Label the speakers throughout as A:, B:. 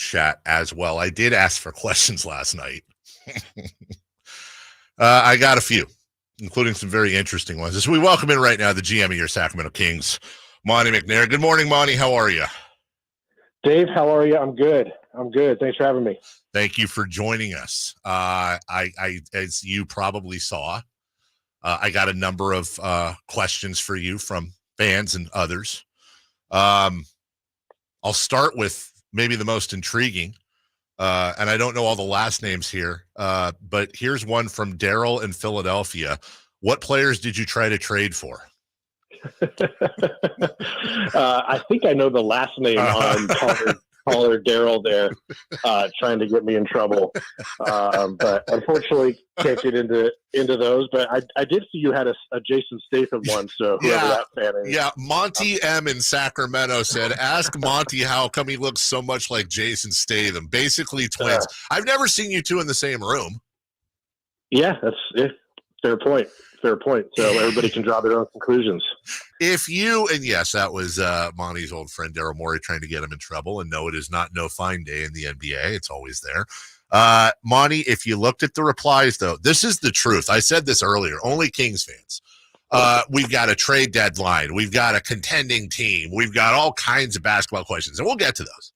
A: chat as well. I did ask for questions last night. I got a few, including some very interesting ones. So we welcome in right now the GM of your Sacramento Kings, Monte McNair. Good morning, Monte. How are you?
B: Dave, how are you? I'm good. Thanks for having me.
A: Thank you for joining us. I as you probably saw, I got a number of questions for you from fans and others. I'll start with maybe the most intriguing, and I don't know all the last names here, but here's one from Daryl in Philadelphia. What players did you try to trade for?
B: I think I know the last name on caller Daryl there, trying to get me in trouble. But unfortunately, can't get into those. But I did see you had a Jason Statham one, so whoever that fan is.
A: Yeah, Monty M in Sacramento said, ask Monty how come he looks so much like Jason Statham. Basically twins. I've never seen you two in the same room.
B: Yeah, that's it. Fair point. So everybody can draw their own conclusions.
A: If you, and yes, that was Monty's old friend Daryl Morey trying to get him in trouble. And no, it is not no fine day in the NBA. It's always there. Monty, if you looked at the replies, though, this is the truth. I said this earlier. Only Kings fans. We've got a trade deadline. We've got a contending team. We've got all kinds of basketball questions, and we'll get to those.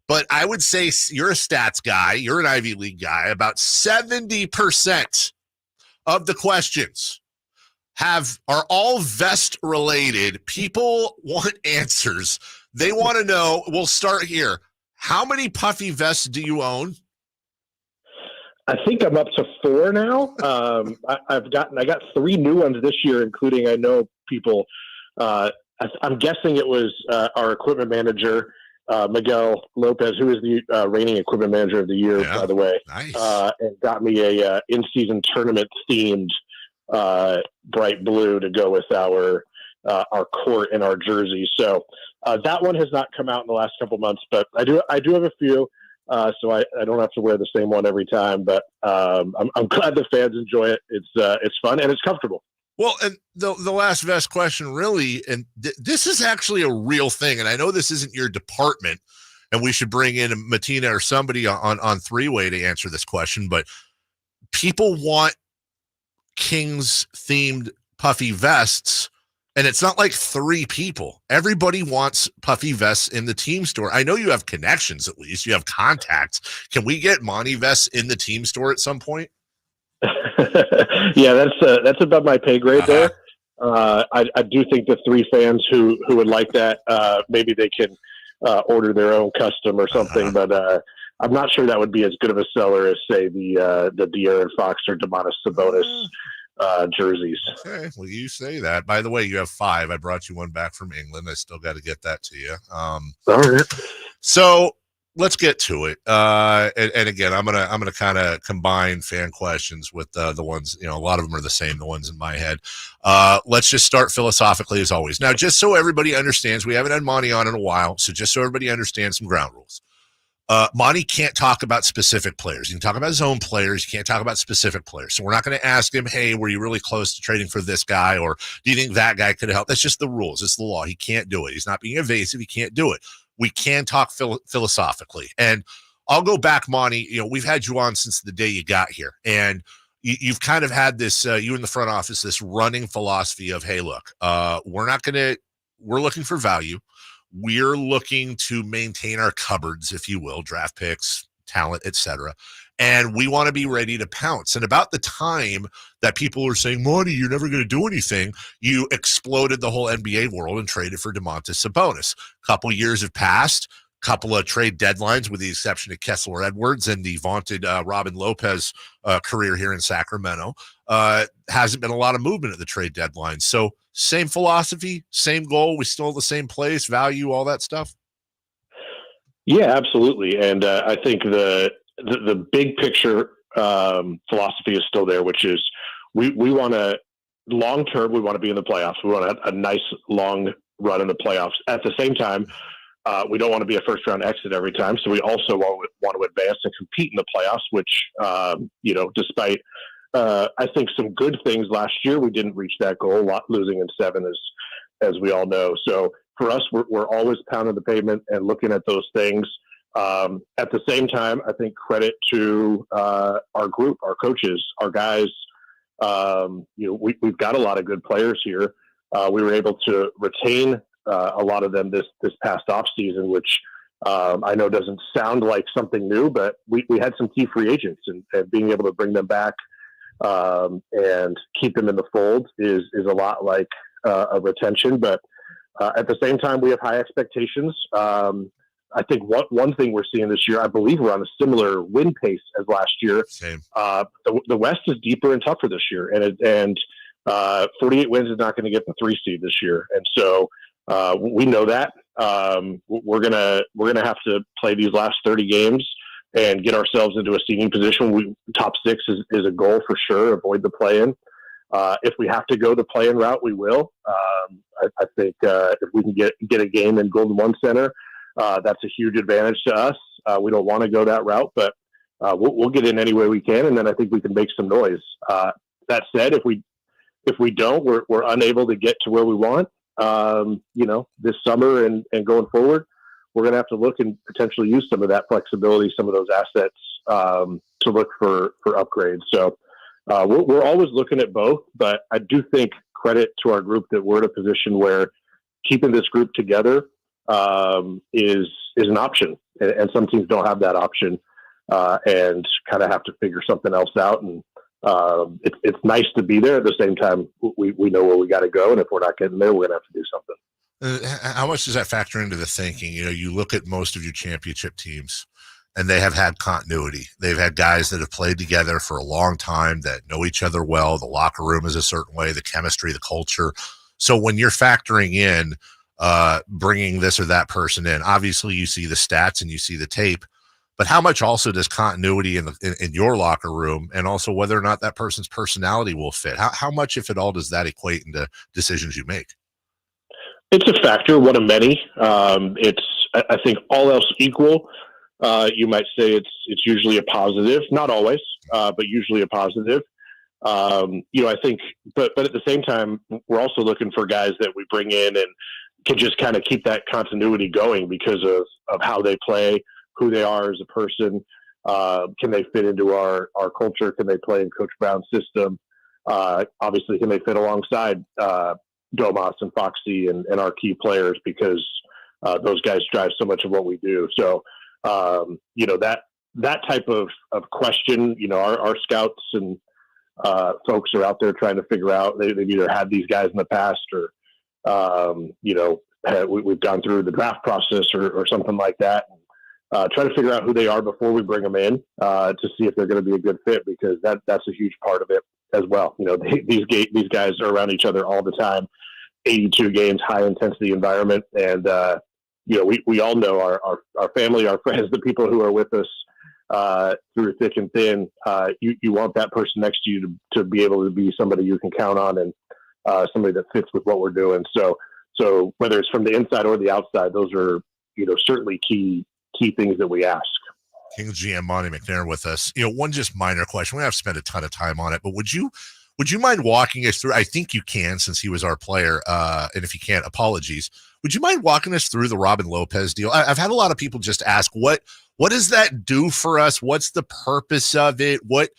A: But I would say you're a stats guy. You're an Ivy League guy. About 70% of the questions are all vest related. People want answers. They want to know. We'll start here. How many puffy vests do you own?
B: I think I'm up to 4 now. I got 3 new ones this year, including I know people. I'm guessing it was our equipment manager, Miguel Lopez, who is the reigning equipment manager of the year, by the way.
A: Nice.
B: And got me a in-season tournament themed bright blue to go with our court and our jerseys. So that one has not come out in the last couple months, but I do have a few. So I don't have to wear the same one every time, but I'm glad the fans enjoy it. It's fun and it's comfortable.
A: Well, and the last vest question really, and this is actually a real thing, and I know this isn't your department, and we should bring in Matina or somebody on three-way to answer this question, but people want Kings-themed puffy vests, and it's not like 3 people. Everybody wants puffy vests in the team store. I know you have connections, at least. You have contacts. Can we get Monty vests in the team store at some point?
B: Yeah, that's above my pay grade there. I do think the 3 fans who would like that, maybe they can order their own custom or something, but I'm not sure that would be as good of a seller as, say, the De'Aaron Fox or Domantas Sabonis jerseys.
A: Okay, well, you say that. By the way, you have 5. I brought you one back from England. I still got to get that to you.
B: All right.
A: So let's get to it. And again, I'm gonna kind of combine fan questions with the ones, a lot of them are the same, the ones in my head. Let's just start philosophically as always. Now, just so everybody understands, we haven't had Monty on in a while, so just so everybody understands some ground rules. Monty can't talk about specific players. You can talk about his own players. You can't talk about specific players. So we're not going to ask him, hey, were you really close to trading for this guy? Or do you think that guy could help? That's just the rules. It's the law. He can't do it. He's not being evasive. He can't do it. We can talk philosophically. And I'll go back, Monty. We've had you on since the day you got here. And you've kind of had this, you in the front office, this running philosophy of, hey, look, we're looking for value. We're looking to maintain our cupboards, if you will, draft picks, talent, etc. And we want to be ready to pounce. And about the time that people were saying, Monty, you're never going to do anything, you exploded the whole NBA world and traded for Domantas Sabonis. A couple years have passed, couple of trade deadlines with the exception of Kessler Edwards and the vaunted Robin Lopez career here in Sacramento. Hasn't been a lot of movement at the trade deadline. So same philosophy, same goal. We still the same place, value, all that stuff.
B: Yeah, absolutely. And I think the big picture philosophy is still there, which is we want to long term. We want to be in the playoffs. We want a nice long run in the playoffs. At the same time, we don't want to be a first round exit every time. So we also want to advance and compete in the playoffs, which, despite, I think some good things last year, we didn't reach that goal, losing in 7 as we all know. So for us, we're always pounding the pavement and looking at those things. At the same time, I think credit to our group, our coaches, our guys. We've got a lot of good players here. We were able to retain a lot of them this past off season, which I know doesn't sound like something new, but we had some key free agents, and being able to bring them back and keep them in the fold is a lot like a retention. But at the same time, we have high expectations. I think one thing we're seeing this year, I believe we're on a similar win pace as last year.
A: Same.
B: The West is deeper and tougher this year, and 48 wins is not going to get the 3 seed this year, and so we know that we're gonna have to play these last 30 games and get ourselves into a seeding position. Top 6 is a goal for sure. Avoid the play-in. If we have to go the play-in route, we will. I think if we can get a game in Golden One Center, that's a huge advantage to us. We don't want to go that route, but we'll get in any way we can, and then I think we can make some noise. That said, if we don't, we're unable to get to where we want. This summer and going forward, we're going to have to look and potentially use some of that flexibility, some of those assets to look for upgrades. So we're always looking at both, but I do think credit to our group that we're in a position where keeping this group together is an option, and some teams don't have that option and kind of have to figure something else out. And it's nice to be there. At the same time, we know where we got to go, and if we're not getting there, we're going to have to do something.
A: How much does that factor into the thinking? You look at most of your championship teams, and they have had continuity. They've had guys that have played together for a long time that know each other well. The locker room is a certain way, the chemistry, the culture. So when you're factoring in bringing this or that person in, obviously you see the stats and you see the tape, but how much also does continuity in your locker room, and also whether or not that person's personality will fit? How much, if at all, does that equate into decisions you make?
B: It's a factor, one of many. I think all else equal, you might say it's usually a positive, not always, but usually a positive. I think, but at the same time, we're also looking for guys that we bring in and can just kind of keep that continuity going because of how they play, who they are as a person. Can they fit into our culture? Can they play in Coach Brown's system? Obviously, can they fit alongside Domas and Foxy and our key players, because those guys drive so much of what we do. So, that type of question, our scouts and folks are out there trying to figure out. They've either had these guys in the past or, we've gone through the draft process or something like that. Try to figure out who they are before we bring them in to see if they're going to be a good fit, because that's a huge part of it as well. These guys are around each other all the time, 82 games, high intensity environment. And, we all know our family, our friends, the people who are with us through thick and thin. You want that person next to you to be able to be somebody you can count on and somebody that fits with what we're doing. So whether it's from the inside or the outside, those are, certainly key things that we ask.
A: Kings GM Monte McNair with us. One just minor question. We don't have to spend a ton of time on it, but would you mind walking us through? I think you can, since he was our player. And if you can't, apologies. Would you mind walking us through the Robin Lopez deal? I've had a lot of people just ask, what does that do for us? What's the purpose of it? What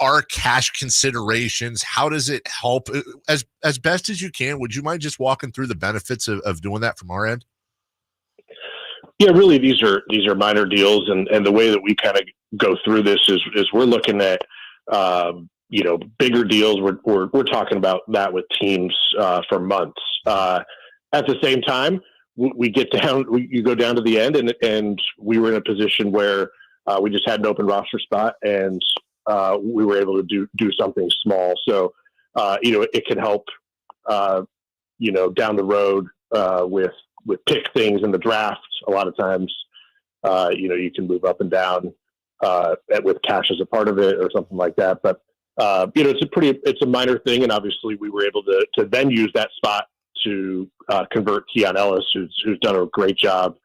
A: are cash considerations? How does it help? As best as you can, would you mind just walking through the benefits of doing that from our end?
B: Yeah, really, these are minor deals, and the way that we kind of go through this is we're looking at bigger deals. We're talking about that with teams for months. At the same time, we get down. You go down to the end, and we were in a position where we just had an open roster spot, and we were able to do something small. So it can help down the road with pick things in the draft. A lot of times, you can move up and down with cash as a part of it or something like that. But it's a minor thing, and obviously we were able to then use that spot to convert Keon Ellis, who's done a great job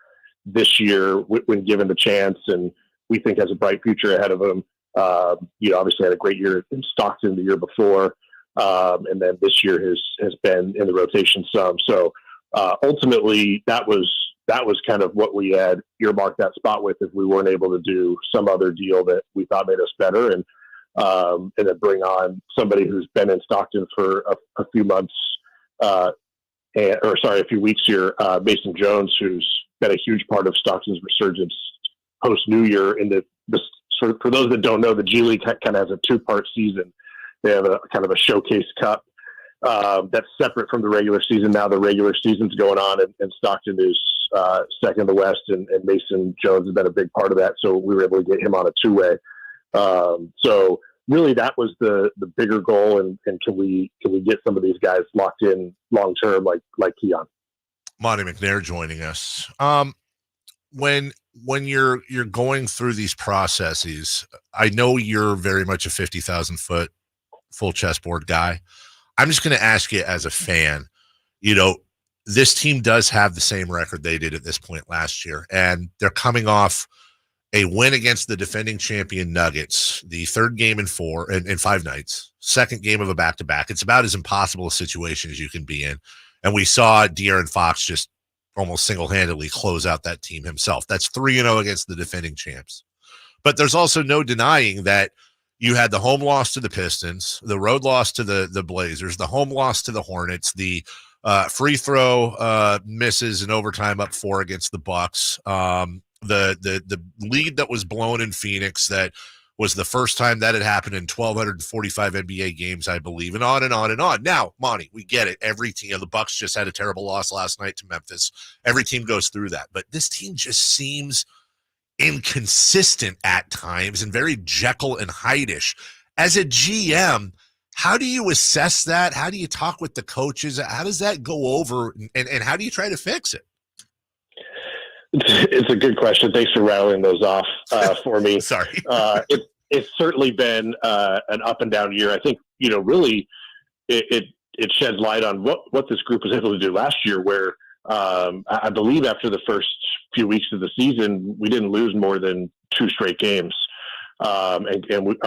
B: this year when given the chance, and we think has a bright future ahead of him. Obviously had a great year in Stockton the year before, and then this year has been in the rotation some. So ultimately, that was that was kind of what we had earmarked that spot with if we weren't able to do some other deal that we thought made us better. And then bring on somebody who's been in Stockton for a few months, a few weeks here, Mason Jones, who's been a huge part of Stockton's resurgence post New Year. In the sort of, for those that don't know, the G League kind of has a 2-part season. They have a kind of a showcase cup that's separate from the regular season. Now the regular season's going on, and Stockton is second in the West, and Mason Jones has been a big part of that. So we were able to get him on a 2-way. So really that was the bigger goal. And can we get some of these guys locked in long-term, like Keon?
A: Monte McNair joining us. When you're going through these processes, I know you're very much a 50,000 foot full chessboard guy. I'm just going to ask you as a fan, this team does have the same record they did at this point last year, and they're coming off a win against the defending champion Nuggets, the third game in 5 nights, second game of a back-to-back. It's about as impossible a situation as you can be in. And we saw De'Aaron Fox just almost single-handedly close out that team himself. That's 3-0 against the defending champs. But there's also no denying that you had the home loss to the Pistons, the road loss to the Blazers, the home loss to the Hornets, the free throw misses in overtime up 4 against the Bucks, the lead that was blown in Phoenix that was the first time that had happened in 1,245 NBA games, I believe, and on and on and on. Now, Monty, we get it. Every team, the Bucks just had a terrible loss last night to Memphis. Every team goes through that, but this team just seems inconsistent at times and very Jekyll and Hyde-ish. As a GM, how do you assess that? How do you talk with the coaches? How does that go over, and how do you try to fix it?
B: It's a good question. Thanks for rattling those off for me.
A: Sorry.
B: It's certainly been an up and down year. I think, really it sheds light on what this group was able to do last year, where I believe after the first few weeks of the season, we didn't lose more than 2 straight games. Our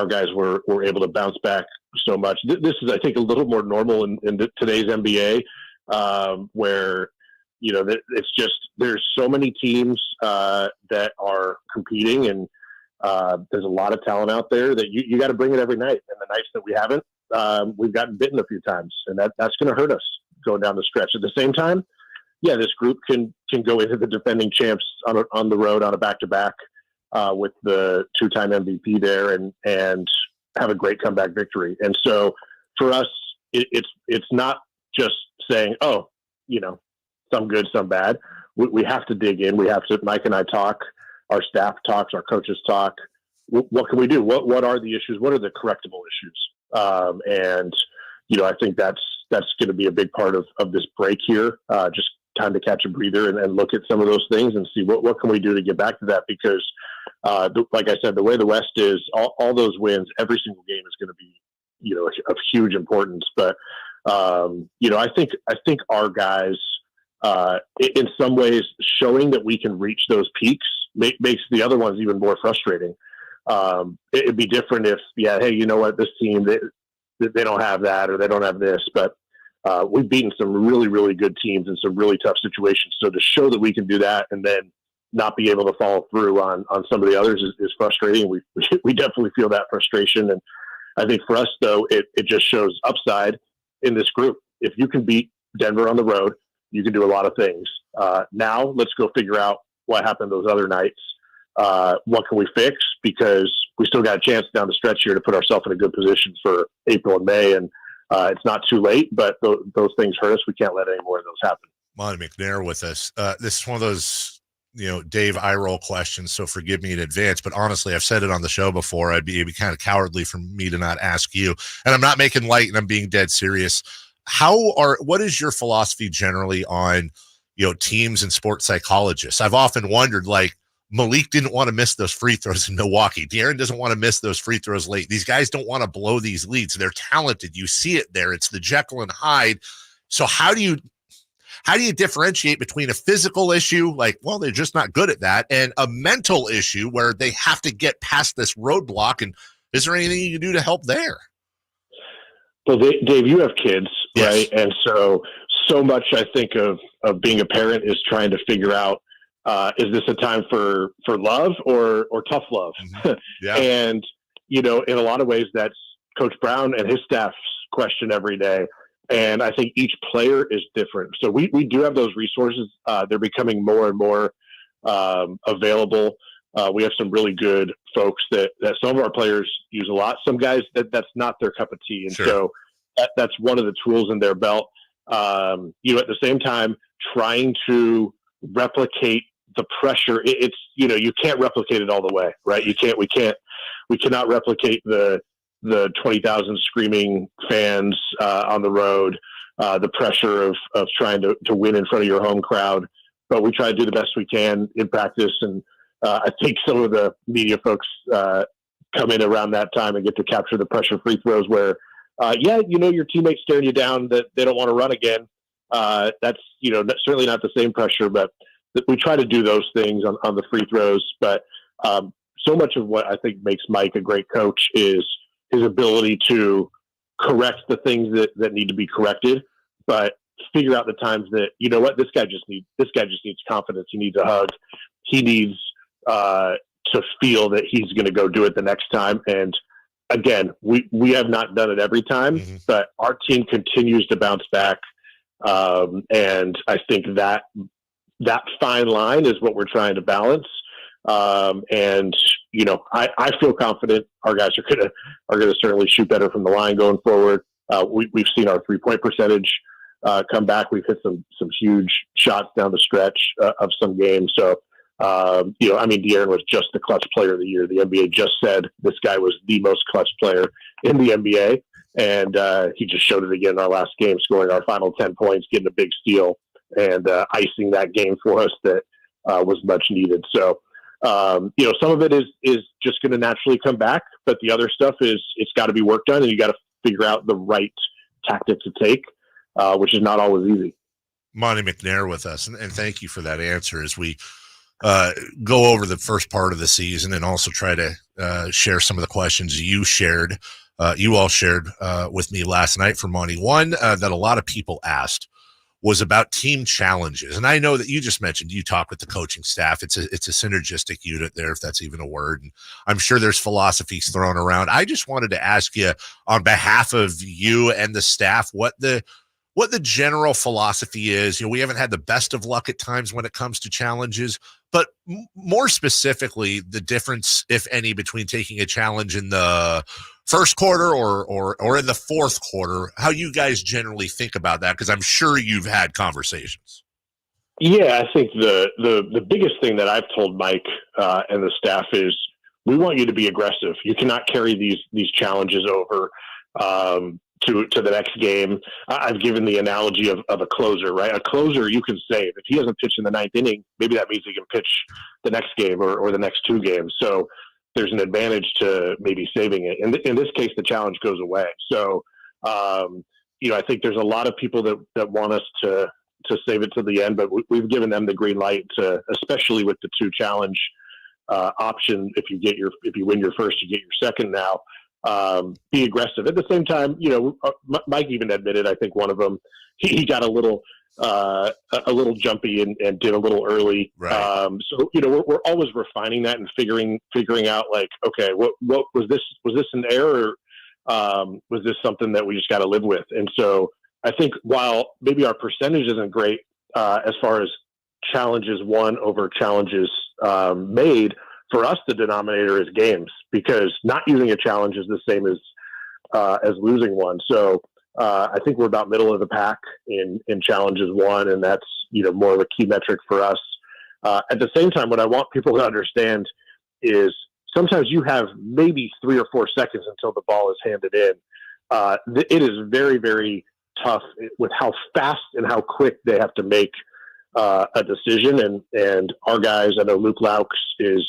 B: guys were able to bounce back so much. This is, I think, a little more normal in today's NBA, where, it's just, there's so many teams that are competing, and there's a lot of talent out there that you got to bring it every night. And the nights that we haven't, we've gotten bitten a few times, and that's going to hurt us going down the stretch. At the same time, yeah, this group can go into the defending champs on the road on a back-to-back with the 2-time MVP there and have a great comeback victory. And so for us, it's not just saying, some good, some bad. We have to dig in. We have to, Mike and I talk, our staff talks, our coaches talk. What can we do? What are the issues? What are the correctable issues? And I think that's going to be a big part of this break here. Just time to catch a breather and look at some of those things and see what can we do to get back to that, because like I said, the way the West is, all those wins, every single game is going to be, of huge importance. But, I think our guys, in some ways, showing that we can reach those peaks makes the other ones even more frustrating. It'd be different if, hey, you know what, this team, they don't have that, or they don't have this, but we've beaten some really, really good teams in some really tough situations. So to show that we can do that and then not be able to follow through on some of the others is frustrating. We definitely feel that frustration. And I think for us, though, it just shows upside in this group. If you can beat Denver on the road, you can do a lot of things. Now let's go figure out what happened those other nights. What can we fix? Because we still got a chance down the stretch here to put ourselves in a good position for April and May. And it's not too late, but those things hurt us. We can't let any more of those happen.
A: Monte McNair with us. This is one of those, Dave eye roll questions, so forgive me in advance. But honestly, I've said it on the show before. It'd be kind of cowardly for me to not ask you. And I'm not making light, and I'm being dead serious. What is your philosophy generally on, teams and sports psychologists? I've often wondered, like, Malik didn't want to miss those free throws in Milwaukee. De'Aaron doesn't want to miss those free throws late. These guys don't want to blow these leads. They're talented. You see it there. It's the Jekyll and Hyde. So how do you differentiate between a physical issue, like, well, they're just not good at that, and a mental issue where they have to get past this roadblock? And is there anything you can do to help there?
B: Well, Dave, you have kids,
A: yes,
B: right? And so much I think of being a parent is trying to figure out is this a time for love or tough love?
A: Mm-hmm. Yeah.
B: And, in a lot of ways, that's Coach Brown and his staff's question every day. And I think each player is different. So we do have those resources. They're becoming more and more available. We have some really good folks that some of our players use a lot. Some guys that's not their cup of tea. And
A: Sure.
B: So that's one of the tools in their belt. At the same time, trying to replicate the pressure. It's, you can't replicate it all the way, right? We cannot replicate the 20,000 screaming fans on the road, the pressure of trying to win in front of your home crowd. But we try to do the best we can in practice. And I think some of the media folks come in around that time and get to capture the pressure free throws where, your teammates staring you down that they don't want to run again. That's, certainly not the same pressure, but we try to do those things on the free throws. But so much of what I think makes Mike a great coach is his ability to correct the things that need to be corrected, but figure out the times that, this guy just needs confidence. He needs a hug. He needs to feel that he's going to go do it the next time. And again, we have not done it every time, mm-hmm. but our team continues to bounce back. And I think that fine line is what we're trying to balance. And I feel confident our guys are gonna certainly shoot better from the line going forward. We've seen our 3-point percentage come back. We've hit some huge shots down the stretch of some games. So De'Aaron was just the clutch player of the year. The NBA just said this guy was the most clutch player in the NBA, and he just showed it again in our last game, scoring our final 10 points, getting a big steal, and icing that game for us that was much needed. So. Some of it is just going to naturally come back, but the other stuff it's got to be worked on, and you got to figure out the right tactic to take, which is not always easy.
A: Monte McNair with us, and thank you for that answer as we go over the first part of the season and also try to share some of the questions you all shared with me last night for Monte. One that a lot of people asked was about team challenges. And I know that you just mentioned you talk with the coaching staff. It's a synergistic unit there, if that's even a word. And I'm sure there's philosophies thrown around. I just wanted to ask you on behalf of you and the staff, what the general philosophy is. We haven't had the best of luck at times when it comes to challenges, but more specifically, the difference, if any, between taking a challenge in the first quarter or in the fourth quarter, how you guys generally think about that, because I'm sure you've had conversations.
B: Yeah, I think the biggest thing that I've told Mike and the staff is we want you to be aggressive. You cannot carry these challenges over to the next game. I've given the analogy of a closer, right? A closer you can save. If he hasn't pitched in the ninth inning, maybe that means he can pitch the next game or the next two games. So there's an advantage to maybe saving it. In this case, the challenge goes away. So, I think there's a lot of people that want us to save it to the end, but we've given them the green light to, especially with the two challenge option. If you win your first, you get your second now. Be aggressive. At the same time, Mike even admitted, I think one of them, he got a little jumpy and did a little early.
A: Right.
B: So we're always refining that and figuring out like, okay, what was this? Was this an error? Was this something that we just got to live with? And so I think while maybe our percentage isn't great as far as challenges won over challenges made, for us the denominator is games, because not using a challenge is the same as losing one. So I think we're about middle of the pack in challenges won, and that's more of a key metric for us. At the same time, what I want people to understand is sometimes you have maybe 3 or 4 seconds until the ball is handed in. It is very, very tough with how fast and how quick they have to make a decision. And our guys, I know Luke Laux is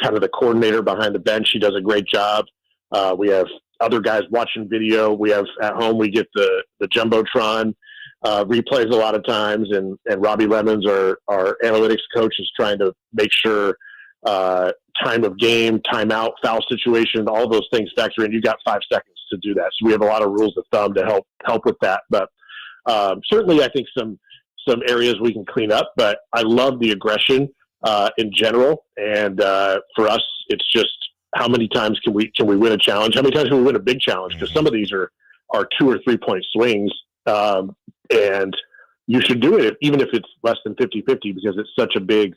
B: kind of the coordinator behind the bench. He does a great job. We have other guys watching video. We have at home, we get the Jumbotron replays a lot of times. And Robbie Lemons, our analytics coach, is trying to make sure time of game, timeout, foul situation, all those things factor in. You got 5 seconds to do that. So we have a lot of rules of thumb to help with that. But certainly I think some areas we can clean up, but I love the aggression. in general. And for us, it's just how many times can we win a challenge? How many times can we win a big challenge? Because some of these are 2 or 3 point swings, and you should do it even if it's less than 50-50 because it's such a big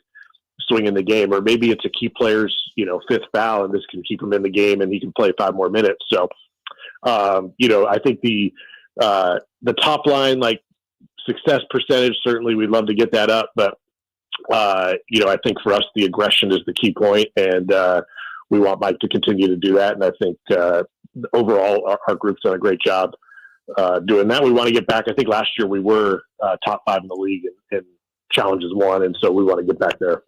B: swing in the game. Or maybe it's a key player's 5th foul, and this can keep him in the game, and he can play 5 more minutes. So, I think the top line, like success percentage, certainly we'd love to get that up, but I think for us the aggression is the key point, and we want Mike to continue to do that. And I think overall our group's done a great job doing that. We want to get back. I think last year we were top 5 in the league in challenges won, and so we want to get back there.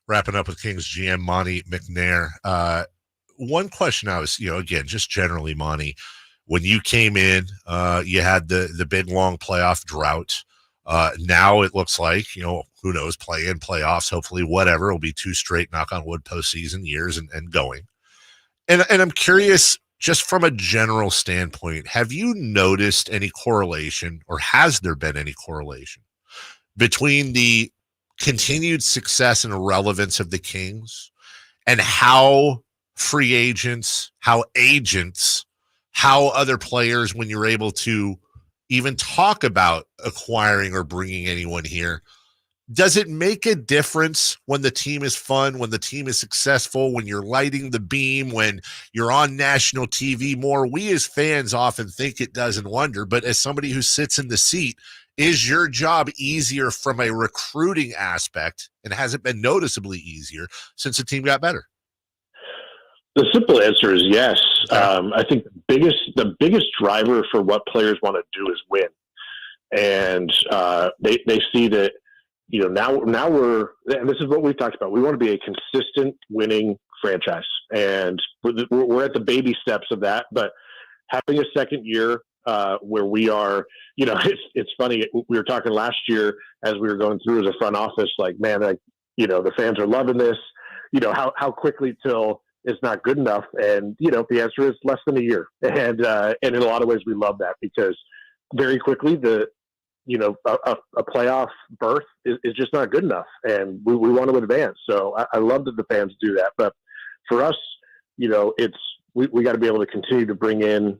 A: Wrapping up with Kings GM Monte McNair. One question I was, again, just generally, Monte, when you came in, you had the big long playoff drought. Now it looks like, who knows, play in playoffs, hopefully, whatever. It'll be 2 straight, knock on wood, postseason years and going. And I'm curious, just from a general standpoint, have you noticed any correlation, or has there been any correlation between the continued success and relevance of the Kings and how free agents, how agents, how other players, when you're able to even talk about acquiring or bringing anyone here, does it make a difference when the team is fun, when the team is successful, when you're lighting the beam, when you're on national TV more? We as fans often think it does and wonder, but as somebody who sits in the seat, is your job easier from a recruiting aspect, and has it been noticeably easier since the team got better?
B: The simple answer is yes. I think the biggest driver for what players want to do is win, and they see that now we're, and this is what we've talked about. We want to be a consistent winning franchise, and we're at the baby steps of that. But having a second year where we are, it's funny. We were talking last year as we were going through as a front office, like, man, the fans are loving this. How quickly till it's not good enough, and the answer is less than a year. And in a lot of ways, we love that because very quickly a playoff berth is just not good enough, and we want to advance. So I love that the fans do that. But for us, it's we got to be able to continue to bring in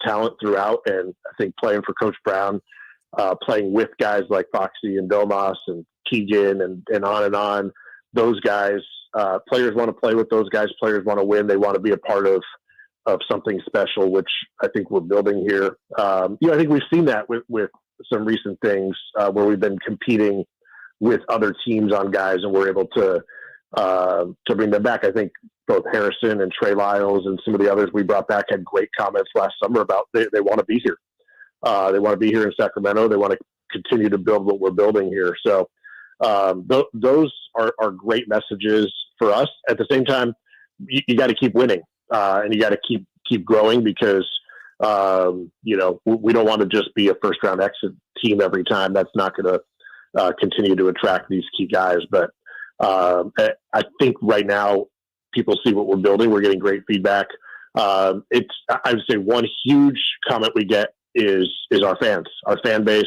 B: talent throughout. And I think playing for Coach Brown, playing with guys like Foxy and Domas and Keegan and on, those guys, players want to play with those guys. Players want to win. They want to be a part of something special, which I think we're building here. I think we've seen that with some recent things where we've been competing with other teams on guys, and we're able to bring them back. I think both Harrison and Trey Lyles and some of the others we brought back had great comments last summer about they want to be here. They want to be here in Sacramento. They want to continue to build what we're building here. So those are great messages for us. At the same time, you got to keep winning and you got to keep growing because we don't want to just be a first round exit team every time. That's not going to continue to attract these key guys. But I think right now people see what we're building. We're getting great feedback. I would say one huge comment we get is our fans, our fan base.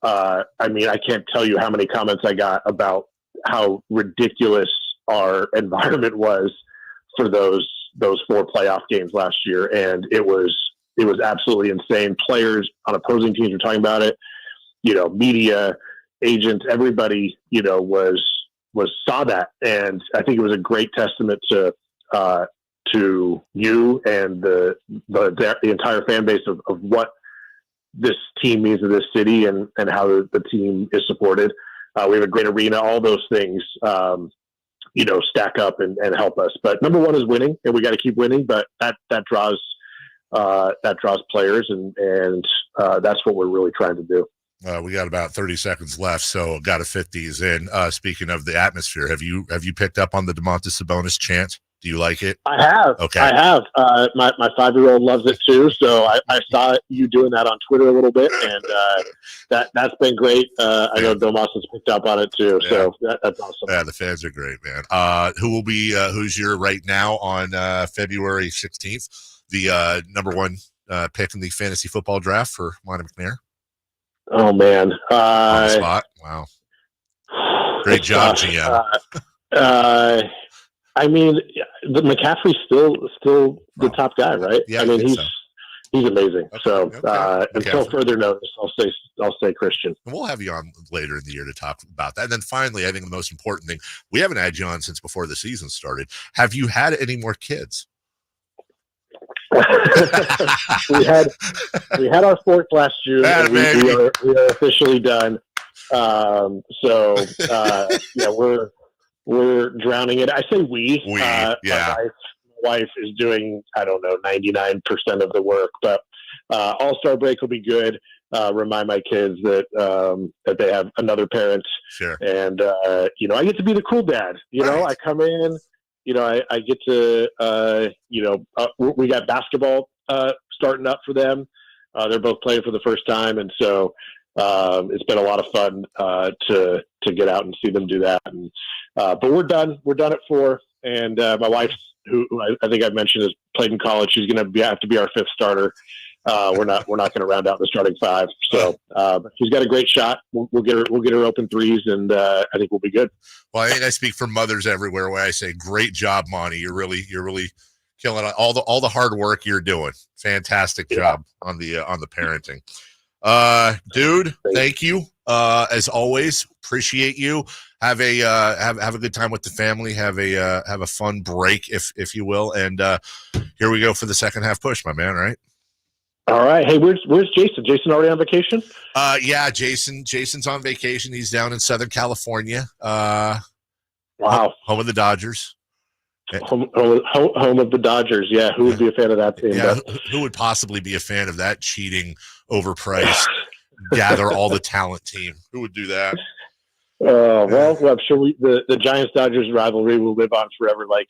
B: I can't tell you how many comments I got about how ridiculous our environment was for those 4 playoff games last year. And it was absolutely insane. Players on opposing teams were talking about it, media, agents, everybody, saw that. And I think it was a great testament to you and the entire fan base of what this team means to this city and how the team is supported. We have a great arena, all those things, stack up and help us. But number one is winning, and we got to keep winning, but that draws players and that's what we're really trying to do.
A: We got about 30 seconds left, so got to fit these in. Speaking of the atmosphere, have you picked up on the Domantas Sabonis chant? Do you like it?
B: I have.
A: Okay.
B: I have. My 5-year-old loves it too. So I saw you doing that on Twitter a little bit, and that's been great. I know Domas has picked up on it too. Yeah. So that's awesome.
A: Yeah, the fans are great, man. Who's your right now on February 16th? The number 1 pick in the fantasy football draft for Monte McNair?
B: Oh man,
A: on the spot. Wow. Great job, GM.
B: I mean, the McCaffrey's still the top guy, right?
A: Yeah,
B: I mean, he's
A: so.
B: he's amazing.
A: Okay,
B: So
A: okay.
B: until further notice, I'll say Christian.
A: And we'll have you on later in the year to talk about that. And then finally, I think the most important thing, we haven't had you on since before the season started. Have you had any more kids?
B: we had our fourth last June. And we are officially done. Yeah, we're drowning it. I say we. Yeah. My wife is doing, I don't know, 99% of the work, but All-Star break will be good. Remind my kids that they have another parent.
A: Sure.
B: And I get to be the cool dad. I come in. I get to. We got basketball starting up for them. They're both playing for the first time, and so it's been a lot of fun to get out and see them do that. And, but we're done. We're done at 4. And my wife, who I think I mentioned, has played in college. She's going to have to be our 5th starter. We're not going to round out the starting 5. So she's got a great shot. We'll get her open threes, and I think we'll be good. Well,
A: I speak for mothers everywhere where I say, great job, Monty. You're really killing all the hard work you're doing. Fantastic job on the parenting. Dude, thank you. As always, appreciate you. Have a good time with the family. Have a fun break, if you will. And here we go for the second half push, my man. Right.
B: All right. Hey, where's Jason? Jason already on vacation?
A: Yeah, Jason's on vacation. He's down in Southern California.
B: Wow.
A: Home of the Dodgers.
B: Home of the Dodgers. Yeah. Who would be a fan of that team?
A: Yeah. Who would possibly be a fan of that cheating, overpriced, gather all the talent team? Who would do that?
B: Well, I'm sure the Giants-Dodgers rivalry will live on forever, like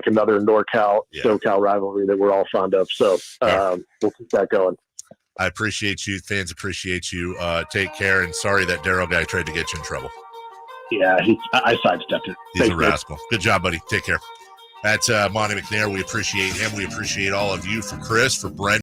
B: another NorCal-SoCal rivalry that we're all fond of. So we'll keep that going.
A: I appreciate you. Fans appreciate you. Take care. And sorry that Daryl guy tried to get you in trouble.
B: Yeah, I sidestepped it.
A: He's a rascal. Good job, buddy. Take care. That's Monte McNair. We appreciate him. We appreciate all of you. For Chris, for Brent.